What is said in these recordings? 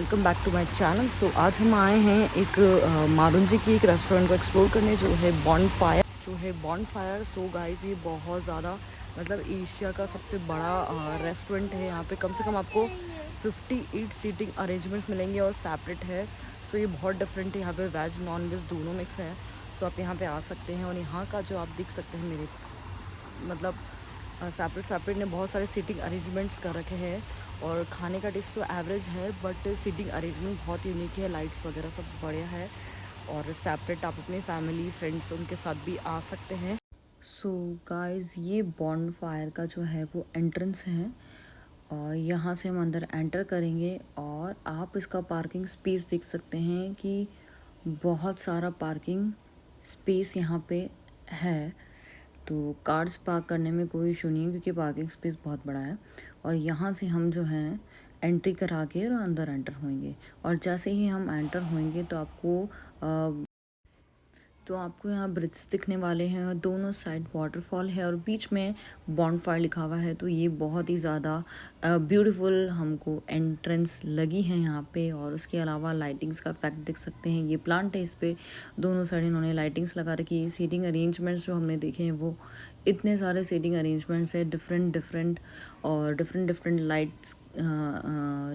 Welcome back to my channel. So आज हम आए हैं एक मारुंजी की एक रेस्टोरेंट को एक्सप्लोर करने जो है बॉन्डफायर। सो गाइस ये बहुत ज़्यादा मतलब एशिया का सबसे बड़ा रेस्टोरेंट है। यहाँ पे कम से कम आपको 58 सीटिंग अरेंजमेंट्स मिलेंगे और सेपरेट है। सो ये बहुत डिफरेंट है। यहाँ पे वेज नॉन वेज दोनों मिक्स है। सो आप यहाँ पे आ सकते हैं और यहाँ का जो आप देख सकते हैं मेरे मतलब सेपरेट ने बहुत सारे सीटिंग अरेंजमेंट्स कर रखे हैं और खाने का टेस्ट तो एवरेज है बट सीटिंग अरेंजमेंट बहुत यूनिक है। लाइट्स वगैरह सब बढ़िया है और सेपरेट आप अपनी फैमिली फ्रेंड्स उनके साथ भी आ सकते हैं। सो गाइस ये बॉन्डफायर का जो है वो एंट्रेंस है और यहाँ से हम अंदर एंटर करेंगे और आप इसका पार्किंग स्पेस देख सकते हैं कि बहुत सारा पार्किंग स्पेस यहाँ पे है। तो कार्स पार्क करने में कोई इशू नहीं है क्योंकि पार्किंग स्पेस बहुत बड़ा है। और यहाँ से हम जो हैं एंट्री करा के और अंदर एंटर होंगे और जैसे ही हम एंटर होंगे तो आपको यहाँ ब्रिज दिखने वाले हैं और दोनों साइड वाटरफॉल है और बीच में बॉन्डफायर लिखा हुआ है। तो ये बहुत ही ज़्यादा ब्यूटीफुल हमको एंट्रेंस लगी है यहाँ पे। और उसके अलावा लाइटिंग्स का इफेक्ट देख सकते हैं। ये प्लांट है, इस पे दोनों साइड इन्होंने लाइटिंग्स लगा रखी है। सीटिंग अरेंजमेंट्स जो हमने देखे हैं वो इतने सारे सीटिंग अरेंजमेंट्स है डिफरेंट लाइट्स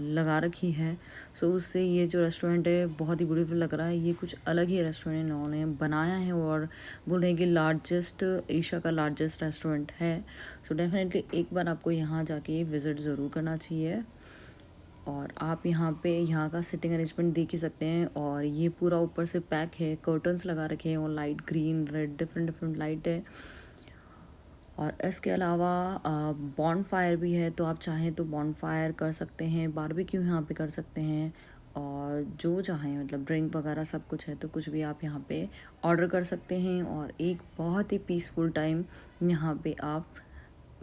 लगा रखी है। सो उससे ये जो रेस्टोरेंट है बहुत ही ब्यूटीफुल लग रहा है। ये कुछ अलग ही रेस्टोरेंट इन्होंने बनाया है और बोल रहे हैं कि लार्जेस्ट एशिया का लार्जेस्ट रेस्टोरेंट है। सो डेफिनेटली एक बार आपको यहाँ जाके विज़िट ज़रूर करना चाहिए। और आप यहाँ का सिटिंग अरेंजमेंट देख ही सकते हैं और ये पूरा ऊपर से पैक है, कर्टन्स लगा रखे हैं और light green red different light है। और इसके अलावा बॉन्डफायर भी है, तो आप चाहें तो बॉन्डफायर कर सकते हैं, बारबेक्यू यहाँ पे कर सकते हैं और जो चाहें मतलब ड्रिंक वगैरह सब कुछ है। तो कुछ भी आप यहाँ पे ऑर्डर कर सकते हैं और एक बहुत ही पीसफुल टाइम यहाँ पे आप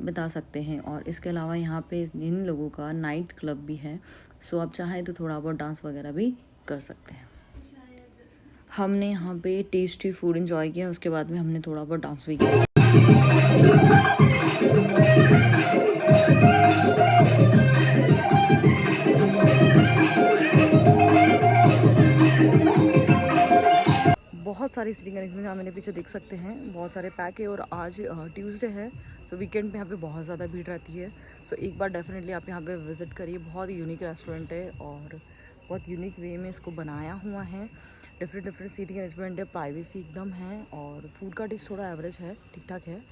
बता सकते हैं। और इसके अलावा यहाँ पे इन लोगों का नाइट क्लब भी है। सो आप चाहें तो थोड़ा बहुत डांस वगैरह भी कर सकते हैं। हमने यहाँ पे टेस्टी फूड एंजॉय किया, उसके बाद में हमने थोड़ा बहुत डांस भी किया। बहुत सारी सीटिंग अरेंजमेंट आप मेरे पीछे देख सकते हैं, बहुत सारे पैक है और आज ट्यूसडे है। सो वीकेंड पे यहाँ पे बहुत ज़्यादा भीड़ रहती है। सो एक बार डेफिनेटली आप यहाँ पे विज़िट करिए। बहुत यूनिक रेस्टोरेंट है और बहुत यूनिक वे में इसको बनाया हुआ है। डिफरेंट सीटिंग अरेंजमेंट है, प्राइवेसी एकदम है और फूड का टेस्ट थोड़ा एवरेज है, ठीक ठाक है।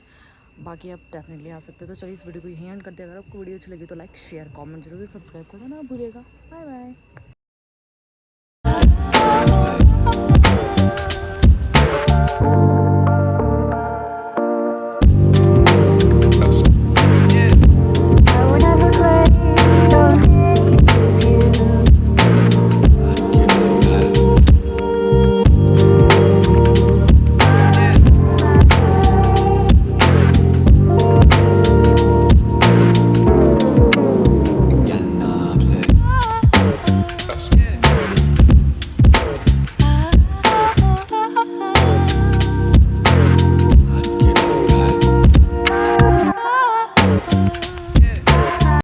बाकी आप डेफिनेटली आ सकते हैं। तो चलिए इस वीडियो को यहीं एंड करते हैं। अगर आपको वीडियो अच्छी लगी तो लाइक शेयर कमेंट जरूर, सब्सक्राइब करना ना भूलिएगा। Bye bye.